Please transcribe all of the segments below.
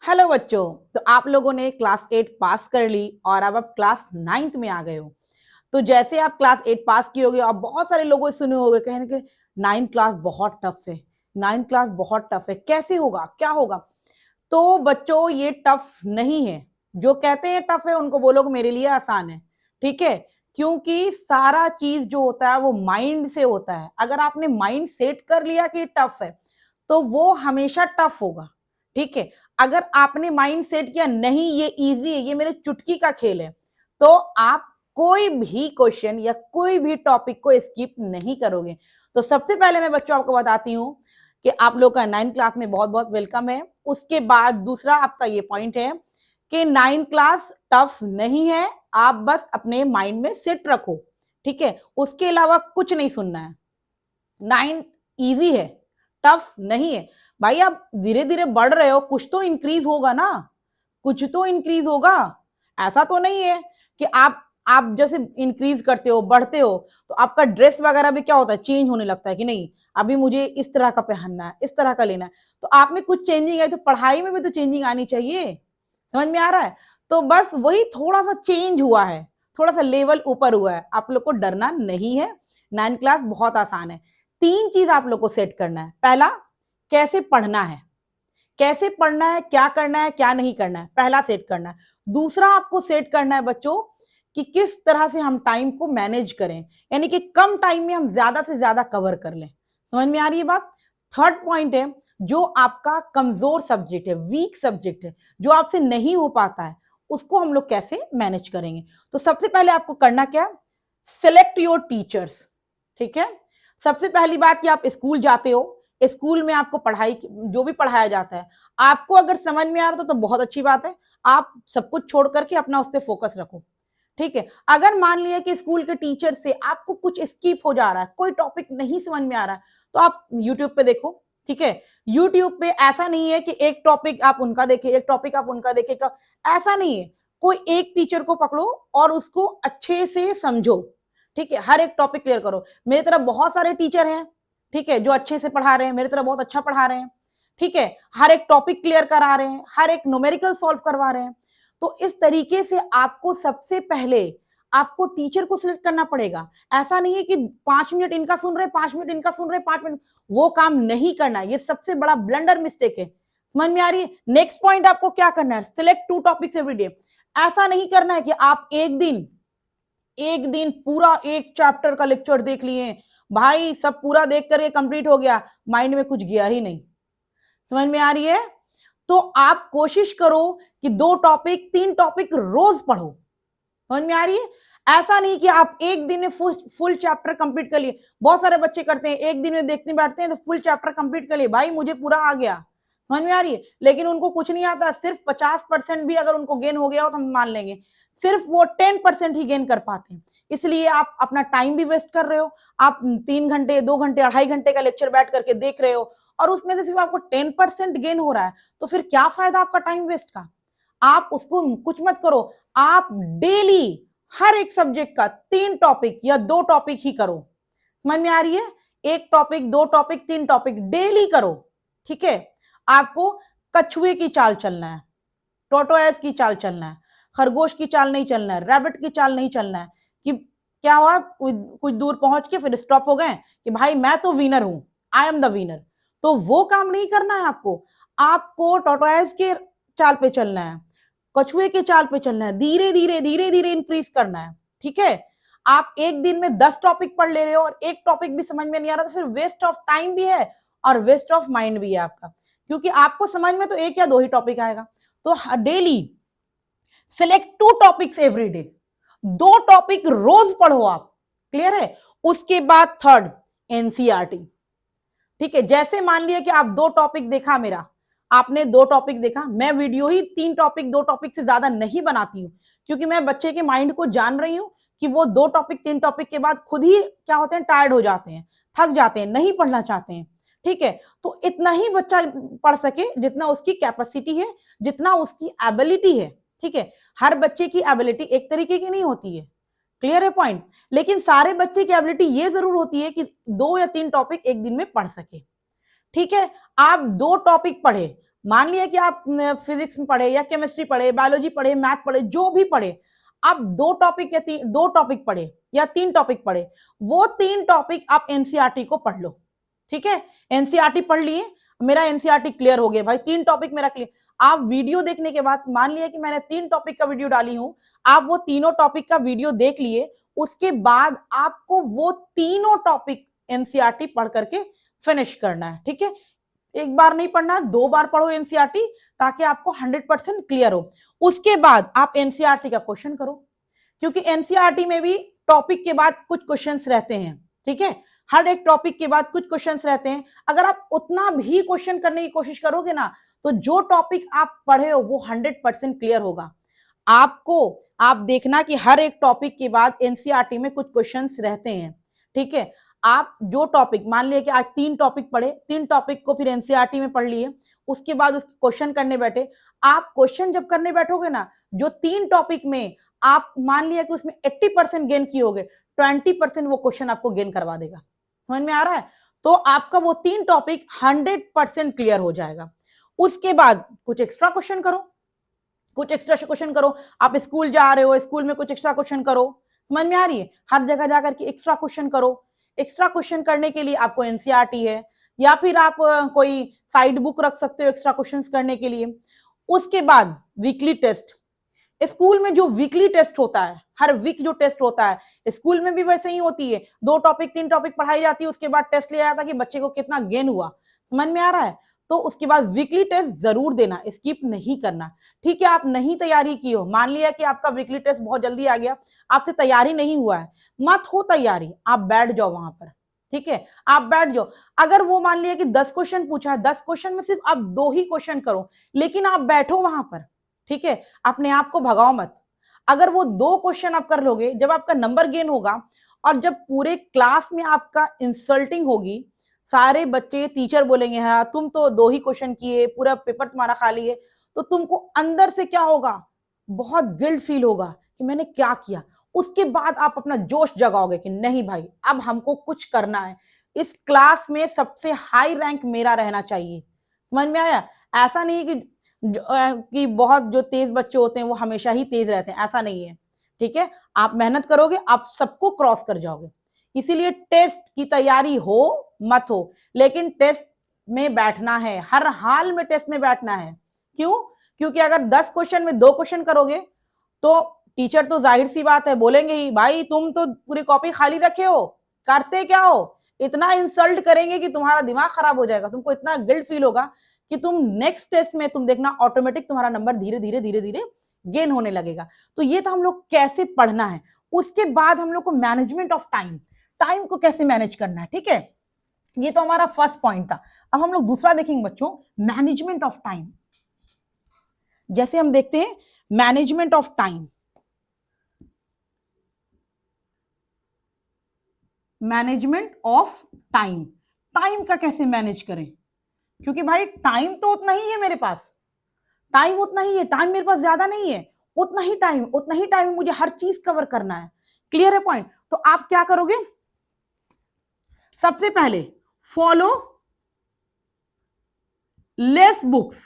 Hello बच्चों। तो आप लोगों ने क्लास 8 पास कर ली और अब आप क्लास 9th में आ गए हो। तो जैसे आप क्लास 8 पास किए होगे, आप बहुत सारे लोगों से सुने होंगे कहने के 9th क्लास बहुत टफ है, 9th क्लास बहुत टफ है, कैसे होगा, क्या होगा। तो बच्चों ये टफ नहीं है। जो कहते हैं टफ है उनको बोलो कि मेरे लिए आसान है। ठीक है, क्योंकि सारा चीज जो होता है वो माइंड से होता है। अगर आपने माइंड सेट कर लिया कि टफ है तो वो हमेशा टफ होगा। ठीक है, अगर आपने माइंड सेट किया नहीं ये इजी है, ये मेरे चुटकी का खेल है, तो आप कोई भी क्वेश्चन या कोई भी टॉपिक को स्किप नहीं करोगे। तो सबसे पहले मैं बच्चों आपको बताती हूं कि आप लोग का 9th क्लास में बहुत बहुत वेलकम है। उसके बाद दूसरा आपका ये पॉइंट है कि 9th क्लास टफ नहीं है, आप बस अपने माइंड में सेट रखो। ठीक है, उसके अलावा कुछ नहीं सुनना है। 9 इजी है, टफ नहीं है। भाई आप धीरे धीरे बढ़ रहे हो, कुछ तो इंक्रीज होगा ना, कुछ तो इंक्रीज होगा। ऐसा तो नहीं है कि आप जैसे इंक्रीज करते हो, बढ़ते हो, तो आपका ड्रेस वगैरह भी क्या होता है, चेंज होने लगता है कि नहीं अभी मुझे इस तरह का पहनना है, इस तरह का लेना है। तो आप में कुछ चेंजिंग है तो पढ़ाई में भी तो चेंजिंग आनी चाहिए। समझ में आ रहा है। तो बस वही थोड़ा सा चेंज हुआ है, थोड़ा सा लेवल ऊपर हुआ है। आप लोग को डरना नहीं है, 9th क्लास बहुत आसान है। 3 चीज आप लोग को सेट करना है। पहला, कैसे पढ़ना है, कैसे पढ़ना है, क्या करना है, क्या नहीं करना है, पहला सेट करना है। दूसरा आपको सेट करना है बच्चों कि किस तरह से हम टाइम को मैनेज करें, यानी कि कम टाइम में हम ज्यादा से ज्यादा कवर कर लें। समझ में आ रही है बात। थर्ड पॉइंट है, जो आपका कमजोर सब्जेक्ट है, वीक सब्जेक्ट है, जो आपसे नहीं हो पाता है, उसको हम लोग कैसे मैनेज करेंगे। तो सबसे पहले आपको करना क्या, सिलेक्ट योर टीचर्स। ठीक है, सबसे पहली बात कि आप स्कूल जाते हो, स्कूल में आपको पढ़ाई जो भी पढ़ाया जाता है आपको अगर समझ में आ रहा तो बहुत अच्छी बात है। आप सब कुछ छोड़ करके अपना उस पर फोकस रखो। ठीक है, अगर मान लिया कि स्कूल के टीचर से आपको कुछ स्किप हो जा रहा है, कोई टॉपिक नहीं समझ में आ रहा है, तो आप यूट्यूब पे देखो। ठीक है, यूट्यूब पे ऐसा नहीं है कि एक टॉपिक आप उनका देखें, एक टॉपिक आप उनका देखें, ऐसा नहीं है। कोई एक टीचर को पकड़ो और उसको अच्छे से समझो। ठीक है, हर एक टॉपिक क्लियर करो। मेरी तरफ बहुत सारे टीचर हैं, ठीक है, जो अच्छे से पढ़ा रहे हैं, मेरी तरफ बहुत अच्छा पढ़ा रहे हैं। ठीक है, हर एक टॉपिक क्लियर करा रहे हैं, हर एक न्यूमेरिकल सॉल्व करवा रहे हैं। तो इस तरीके से आपको सबसे पहले आपको टीचर को सिलेक्ट करना पड़ेगा। ऐसा नहीं है कि 5 मिनट इनका सुन रहे, 5 मिनट इनका सुन रहे, 5 मिनट, वो काम नहीं करना। ये सबसे बड़ा ब्लंडर मिस्टेक है। समझ में आ रही है। नेक्स्ट पॉइंट आपको क्या करना है, सिलेक्ट 2 टॉपिक्स एवरी डे। ऐसा नहीं करना है कि आप एक दिन पूरा एक चैप्टर का लेक्चर देख लिए, भाई सब पूरा देख करके कंप्लीट हो गया, माइंड में कुछ गया ही नहीं। समझ में आ रही है। तो आप कोशिश करो कि 2 टॉपिक 3 टॉपिक रोज पढ़ो। समझ में आ रही है। ऐसा नहीं कि आप एक दिन में फुल चैप्टर कंप्लीट कर लिए। बहुत सारे बच्चे करते हैं, एक दिन में देखने बैठते हैं तो फुल चैप्टर कंप्लीट कर लिए, भाई मुझे पूरा आ गया। समझ में आ रही है, लेकिन उनको कुछ नहीं आता। सिर्फ 50% भी अगर उनको गेन हो गया हो तो हम मान लेंगे, सिर्फ वो 10% ही गेन कर पाते हैं। इसलिए आप अपना टाइम भी वेस्ट कर रहे हो। आप 3 घंटे 2 घंटे 2.5 घंटे का लेक्चर बैठ करके देख रहे हो और उसमें से सिर्फ आपको 10% गेन हो रहा है, तो फिर क्या फायदा आपका टाइम वेस्ट का। आप उसको कुछ मत करो। आप डेली हर एक सब्जेक्ट का 3 टॉपिक या 2 टॉपिक ही करो। समझ में आ रही है। 1 टॉपिक 2 टॉपिक 3 टॉपिक डेली करो। ठीक है, आपको कछुए की चाल चलना है, टोटोएस की चाल चलना है, खरगोश की चाल नहीं चलना है, रैबिट की चाल नहीं चलना है कि क्या हुआ कुछ दूर पहुंच के फिर स्टॉप हो गए कि भाई मैं तो विनर हूं, आई एम द विनर। तो वो काम नहीं करना है आपको। आपको टोटोएस के चाल पे चलना है, कछुए के चाल पे चलना है, धीरे धीरे धीरे धीरे इंक्रीज करना है। ठीक है, आप एक दिन में 10 टॉपिक पढ़ ले रहे हो और एक टॉपिक भी समझ में नहीं आ रहा तो फिर वेस्ट ऑफ टाइम भी है और वेस्ट ऑफ माइंड भी है आपका, क्योंकि आपको समझ में तो 1 या 2 ही टॉपिक आएगा। तो daily select 2 topics every day, 2 topic रोज पढ़ो आप। क्लियर है। उसके बाद थर्ड, एनसीईआरटी। ठीक है, जैसे मान लिया कि आप 2 टॉपिक देखा, मेरा आपने 2 टॉपिक देखा, मैं वीडियो ही 3 टॉपिक 2 टॉपिक से ज्यादा नहीं बनाती हूँ, क्योंकि मैं बच्चे के माइंड को जान रही हूँ कि वो 2 टॉपिक 3 टॉपिक के बाद खुद ही क्या होते हैं, टायर्ड हो जाते हैं, थक जाते हैं, नहीं पढ़ना चाहते हैं। ठीक है, तो इतना ही बच्चा पढ़ सके जितना उसकी कैपेसिटी है, जितना उसकी एबिलिटी है। ठीक है, हर बच्चे की एबिलिटी एक तरीके की नहीं होती है। क्लियर है पॉइंट। लेकिन सारे बच्चे की एबिलिटी ये जरूर होती है कि 2 या 3 टॉपिक एक दिन में पढ़ सके। ठीक है, आप 2 टॉपिक पढ़े, मान लिया कि आप फिजिक्स में पढ़े या केमिस्ट्री पढ़े, बायोलॉजी पढ़े, मैथ पढ़े, जो भी पढ़े, आप 2 टॉपिक या 2 टॉपिक पढ़े या 3 टॉपिक पढ़े, वो 3 टॉपिक आप एनसीईआरटी को पढ़ लो, ठीक है? एनसीईआरटी पढ़ लिए, मेरा एनसीईआरटी क्लियर हो गया भाई, 3 टॉपिक मेरा क्लियर। आप वीडियो देखने के बाद, मान लिया कि मैंने 3 टॉपिक का वीडियो डाली हूं, आप वो तीनों टॉपिक का वीडियो देख लिए, उसके बाद आपको वो तीनों टॉपिक एनसीईआरटी पढ़ करके फिनिश करना है, ठीक है? एक बार नहीं पढ़ना, 2 बार पढ़ो एनसीईआरटी, ताकि आपको 100% क्लियर हो। उसके बाद आप एनसीईआरटी का क्वेश्चन करो, क्योंकि एनसीईआरटी में भी टॉपिक के बाद कुछ क्वेश्चंस रहते हैं, ठीक है? हर एक टॉपिक के बाद कुछ क्वेश्चंस रहते हैं। अगर आप उतना भी क्वेश्चन करने की कोशिश करोगे ना, तो जो टॉपिक आप पढ़े हो वो 100% क्लियर होगा। आपको आप देखना कि हर एक टॉपिक के बाद एनसीईआरटी में कुछ क्वेश्चंस रहते हैं, ठीक है? आप जो टॉपिक, मान लिया कि आज 3 टॉपिक पढ़े, 3 टॉपिक को फिर एनसीईआरटी में पढ़ लिए, उसके बाद उसके क्वेश्चन करने बैठे। आप क्वेश्चन जब करने बैठोगे ना, जो 3 टॉपिक में आप मान लिया कि उसमें 80% गेन किए होगे, 20% वो क्वेश्चन आपको गेन करवा देगा। समझ में आ रहा है? तो आपका वो 3 टॉपिक 100% क्लियर हो जाएगा। उसके बाद कुछ एक्स्ट्रा क्वेश्चन करो, कुछ एक्स्ट्रा क्वेश्चन करो। आप स्कूल जा रहे हो, स्कूल में कुछ एक्स्ट्रा क्वेश्चन करो। समझ में आ रही है? हर जगह जाकर के एक्स्ट्रा क्वेश्चन करो। एक्स्ट्रा क्वेश्चन करने के लिए आपको एनसीईआरटी है, या फिर आप कोई साइड बुक रख सकते हो एक्स्ट्रा क्वेश्चंस करने के लिए। उसके बाद वीकली टेस्ट। स्कूल में जो वीकली टेस्ट होता है, हर वीक जो टेस्ट होता है, स्कूल में भी वैसे ही होती है। 2 टॉपिक 3 टॉपिक पढ़ाई जाती है, उसके बाद टेस्ट लिया जाता है कि बच्चे को कितना गेन हुआ। समझ में आ रहा है? तो उसके बाद वीकली टेस्ट जरूर देना, स्किप नहीं करना, ठीक है? आप नहीं तैयारी की हो, मान लिया कि आपका वीकली टेस्ट बहुत जल्दी आ गया, आपसे तैयारी नहीं हुआ है, मत हो तैयारी, आप बैठ जाओ वहां पर, ठीक है? आप बैठ जाओ। अगर वो मान लिया कि 10 क्वेश्चन पूछा है, 10 क्वेश्चन में सिर्फ आप 2 ही क्वेश्चन करो, लेकिन आप बैठो वहां पर, ठीक है? अपने आप को भगाओ मत। अगर वो 2 क्वेश्चन आप कर लोगे, जब आपका नंबर गेन होगा और जब पूरे क्लास में आपका इंसल्टिंग होगी, सारे बच्चे, टीचर बोलेंगे हाँ तुम तो 2 ही क्वेश्चन किए, पूरा पेपर तुम्हारा खाली है, तो तुमको अंदर से क्या होगा? बहुत गिल्ट फील होगा कि मैंने क्या किया। उसके बाद आप अपना जोश जगाओगे कि नहीं भाई, अब हमको कुछ करना है, इस क्लास में सबसे हाई रैंक मेरा रहना चाहिए। समझ में आया? ऐसा नहीं है कि बहुत जो तेज बच्चे होते हैं वो हमेशा ही तेज रहते हैं, ऐसा नहीं है, ठीक है? आप मेहनत करोगे, आप सबको क्रॉस कर जाओगे। इसीलिए टेस्ट की तैयारी हो मत हो, लेकिन टेस्ट में बैठना है, हर हाल में टेस्ट में बैठना है। क्यों? क्योंकि अगर 10 क्वेश्चन में 2 क्वेश्चन करोगे, तो टीचर तो जाहिर सी बात है बोलेंगे ही, भाई तुम तो पूरी कॉपी खाली रखे हो, करते क्या हो? इतना इंसल्ट करेंगे कि तुम्हारा दिमाग खराब हो जाएगा, तुमको इतना गिल्ट फील होगा कि तुम नेक्स्ट टेस्ट में, तुम देखना ऑटोमेटिक तुम्हारा नंबर धीरे धीरे धीरे धीरे गेन होने लगेगा। तो ये तो हम लोग कैसे पढ़ना है। उसके बाद हम लोग को मैनेजमेंट ऑफ टाइम, टाइम को कैसे मैनेज करना है, ठीक है? ये तो हमारा फर्स्ट पॉइंट था। अब हम लोग दूसरा देखेंगे बच्चों, मैनेजमेंट ऑफ टाइम। जैसे हम देखते हैं management of time, management of time, time का कैसे मैनेज करें? क्योंकि भाई टाइम तो उतना ही है मेरे पास, टाइम उतना ही है, टाइम मेरे पास ज्यादा नहीं है, उतना ही टाइम मुझे हर चीज कवर करना है। क्लियर है पॉइंट? तो आप क्या करोगे? सबसे पहले follow less books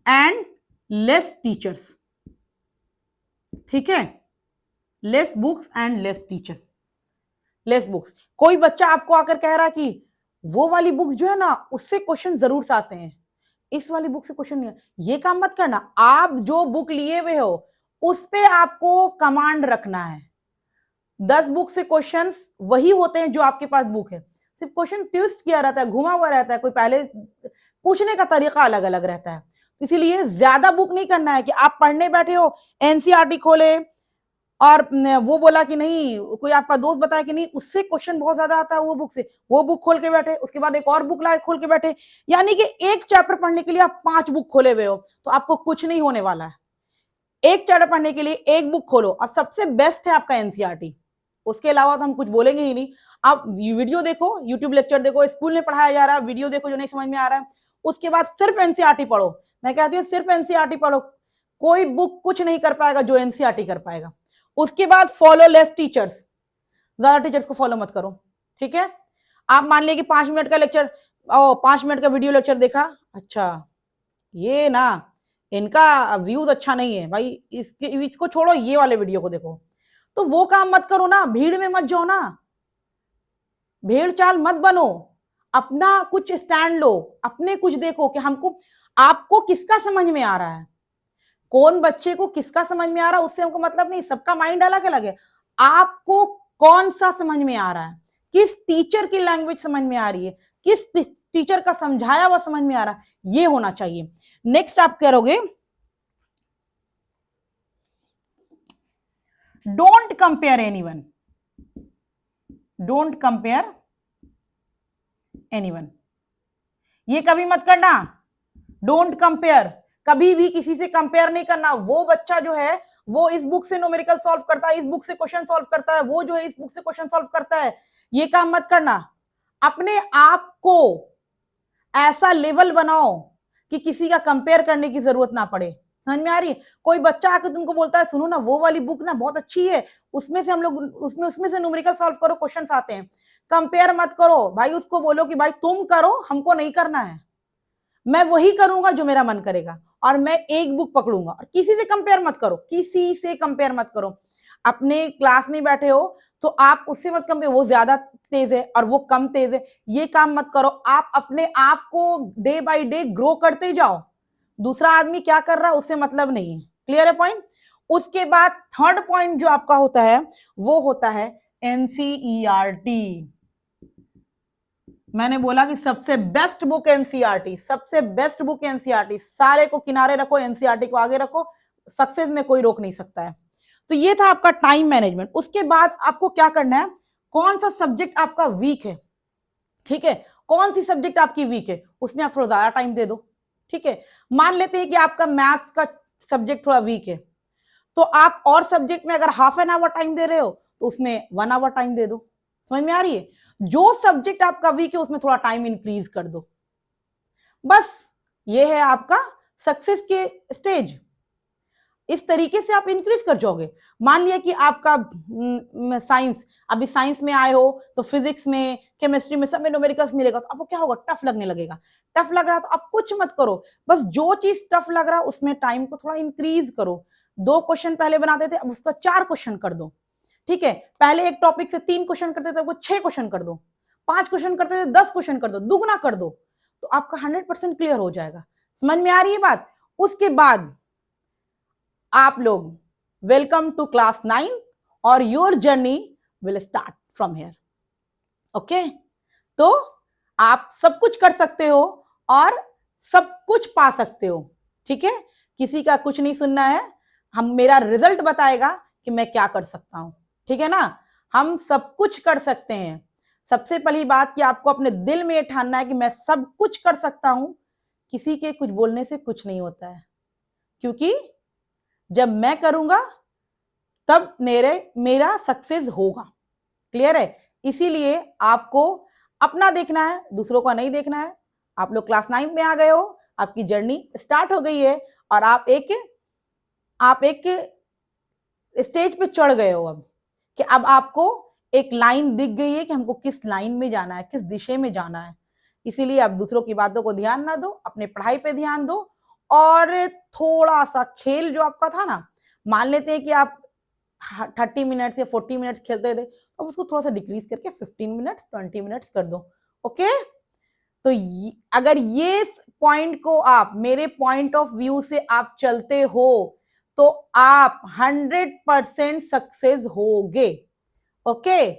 and less teachers, ठीक है? Less books and less teacher. Less books, कोई बच्चा आपको आकर कह रहा है कि वो वाली बुक्स जो है ना उससे क्वेश्चन जरूर से आते हैं, इस वाली बुक से क्वेश्चन नहीं, ये काम मत करना। आप जो बुक लिए हुए हो उस पे आपको कमांड रखना है। 10 बुक से क्वेश्चंस वही होते हैं जो आपके पास बुक है, सिर्फ क्वेश्चन ट्विस्ट किया रहता है, घुमा हुआ रहता है, कोई पहले पूछने का तरीका अलग अलग रहता है। इसीलिए ज्यादा बुक नहीं करना है कि आप पढ़ने बैठे हो, एनसीईआरटी खोले और वो बोला कि नहीं, कोई आपका दोस्त बताया कि नहीं उससे क्वेश्चन बहुत ज्यादा आता है वो बुक से, वो बुक खोल के बैठे, उसके बाद एक और बुक लाए खोल के बैठे, यानी कि एक चैप्टर पढ़ने के लिए आप 5 बुक खोले हुए हो, तो आपको कुछ नहीं होने वाला है। एक चैप्टर पढ़ने के लिए एक बुक खोलो, और सबसे बेस्ट है आपका एनसीईआरटी, उसके अलावा तो हम कुछ बोलेंगे ही नहीं। आप वीडियो देखो, यूट्यूब लेक्चर देखो, स्कूल में पढ़ाया जा रहा है वीडियो देखो जो नहीं समझ में आ रहा है, उसके बाद सिर्फ एनसीईआरटी पढ़ो। मैं कहती हूँ सिर्फ एनसीईआरटी पढ़ो, कोई बुक कुछ नहीं कर पाएगा जो एनसीईआरटी कर पाएगा। उसके बाद फॉलो लेस टीचर्स, ज्यादा टीचर्स को फॉलो मत करो, ठीक है? आप मान लिया कि 5 मिनट का लेक्चर, ओ 5 मिनट का वीडियो लेक्चर देखा, अच्छा ये ना इनका व्यूज अच्छा नहीं है भाई, इसको छोड़ो, ये वाले वीडियो को देखो। तो वो काम मत करो ना, भीड़ में मत जाओ ना, भेड़ चाल मत बनो, अपना कुछ स्टैंड लो, अपने कुछ देखो कि हमको, आपको किसका समझ में आ रहा है, कौन बच्चे को किसका समझ में आ रहा है उससे हमको मतलब नहीं, सबका माइंड अलग अलग है। आपको कौन सा समझ में आ रहा है, किस टीचर की लैंग्वेज समझ में आ रही है, किस टीचर का समझाया हुआ समझ में आ रहा है, ये होना चाहिए। नेक्स्ट आप करोगे, don't compare anyone, don't compare anyone, ये कभी मत करना। डोंट कंपेयर, कभी भी किसी से कंपेयर नहीं करना। वो बच्चा जो है वो इस बुक से न्यूमेरिकल सॉल्व करता है, इस बुक से क्वेश्चन सॉल्व करता है, वो जो है इस बुक से क्वेश्चन सॉल्व करता है, ये काम मत करना। अपने आप को ऐसा लेवल बनाओ कि किसी का कंपेयर करने की जरूरत ना पड़े। समझ में आ रही है? कोई बच्चा आकर तुमको बोलता है सुनो ना वो वाली बुक ना बहुत अच्छी है, उसमें से हम लोग उसमें से न्यूमेरिकल सॉल्व करो, क्वेश्चंस आते हैं। कंपेयर मत करो भाई, उसको बोलो कि भाई तुम करो, हमको नहीं करना है, मैं वही करूंगा जो मेरा मन करेगा, और मैं एक बुक पकड़ूंगा। और किसी से कंपेयर मत करो, किसी से कंपेयर मत करो। अपने क्लास में बैठे हो तो आप उससे मत कंपेयर, वो ज्यादा तेज है और वो कम तेज है, ये काम मत करो। आप अपने आप को डे बाय डे ग्रो करते जाओ, दूसरा आदमी क्या कर रहा है उससे मतलब नहीं है। क्लियर है पॉइंट? उसके बाद थर्ड पॉइंट जो आपका होता है वो होता है एनसीईआरटी। मैंने बोला कि सबसे बेस्ट बुक एनसीईआरटी, सबसे बेस्ट बुक एनसीईआरटी, सारे को किनारे रखो, एनसीईआरटी को आगे रखो, सक्सेस में कोई रोक नहीं सकता है। तो ये था आपका टाइम मैनेजमेंट। उसके बाद आपको क्या करना है, कौन सा सब्जेक्ट आपका वीक है, ठीक है, कौन सी सब्जेक्ट आपकी वीक है उसमें आप थोड़ा ज्यादा टाइम दे दो। ठीक है, मान लेते हैं कि आपका मैथ्स का सब्जेक्ट थोड़ा वीक है, तो आप और सब्जेक्ट में अगर हाफ एन आवर टाइम दे रहे हो तो उसमें 1 आवर टाइम दे दो। समझ में आ रही है? जो सब्जेक्ट आपका वीक है उसमें थोड़ा टाइम इंक्रीज कर दो, बस ये है आपका सक्सेस के स्टेज। इस तरीके से आप इंक्रीज कर जाओगे। मान लिया कि आपका साइंस, अभी साइंस में आए हो तो फिजिक्स में, केमिस्ट्री में, सब में न्यूमेरिकल्स मिलेगा, तो आपको क्या होगा, टफ लगने लगेगा। टफ लग रहा है तो आप कुछ मत करो, बस जो चीज टफ लग रहा है उसमें टाइम को थोड़ा इंक्रीज करो। 2 क्वेश्चन पहले बनाते थे, अब उसका 4 क्वेश्चन कर दो। ठीक है, पहले एक टॉपिक से 3 क्वेश्चन करते थे, अब वो 6 क्वेश्चन कर दो। 5 क्वेश्चन करते थे, 10 क्वेश्चन कर दो, दुगना कर दो, तो आपका 100% क्लियर हो जाएगा। समझ में आ रही है बात? उसके बाद आप लोग वेलकम टू क्लास 9 और your journey will start from here. Okay, तो आप सब कुछ कर सकते हो और सब कुछ पा सकते हो। ठीक है, किसी का कुछ नहीं सुनना है, हम, मेरा रिजल्ट बताएगा कि मैं क्या कर सकता हूं। ठीक है ना, हम सब कुछ कर सकते हैं। सबसे पहली बात कि आपको अपने दिल में ठानना है कि मैं सब कुछ कर सकता हूं, किसी के कुछ बोलने से कुछ नहीं होता है, क्योंकि जब मैं करूंगा तब मेरा सक्सेस होगा। क्लियर है? इसीलिए आपको अपना देखना है, दूसरों का नहीं देखना है। आप लोग क्लास 9 में आ गए हो, आपकी जर्नी स्टार्ट हो गई है और आप एक स्टेज पे चढ़ गए हो अब, कि अब आपको एक लाइन दिख गई है कि हमको किस लाइन में जाना है, किस दिशा में जाना है। इसीलिए आप दूसरों की बातों को ध्यान ना दो, अपने पढ़ाई पे ध्यान दो। और थोड़ा सा खेल जो आपका था ना, मान लेते हैं कि आप 30 मिनट्स या 40 मिनट्स खेलते थे, अब उसको थोड़ा सा डिक्रीज करके 15 मिनट्स, 20 मिनट्स कर दो। ओके, तो अगर ये पॉइंट को आप, मेरे पॉइंट ऑफ व्यू से आप चलते हो तो आप 100% सक्सेस होगे। ओके,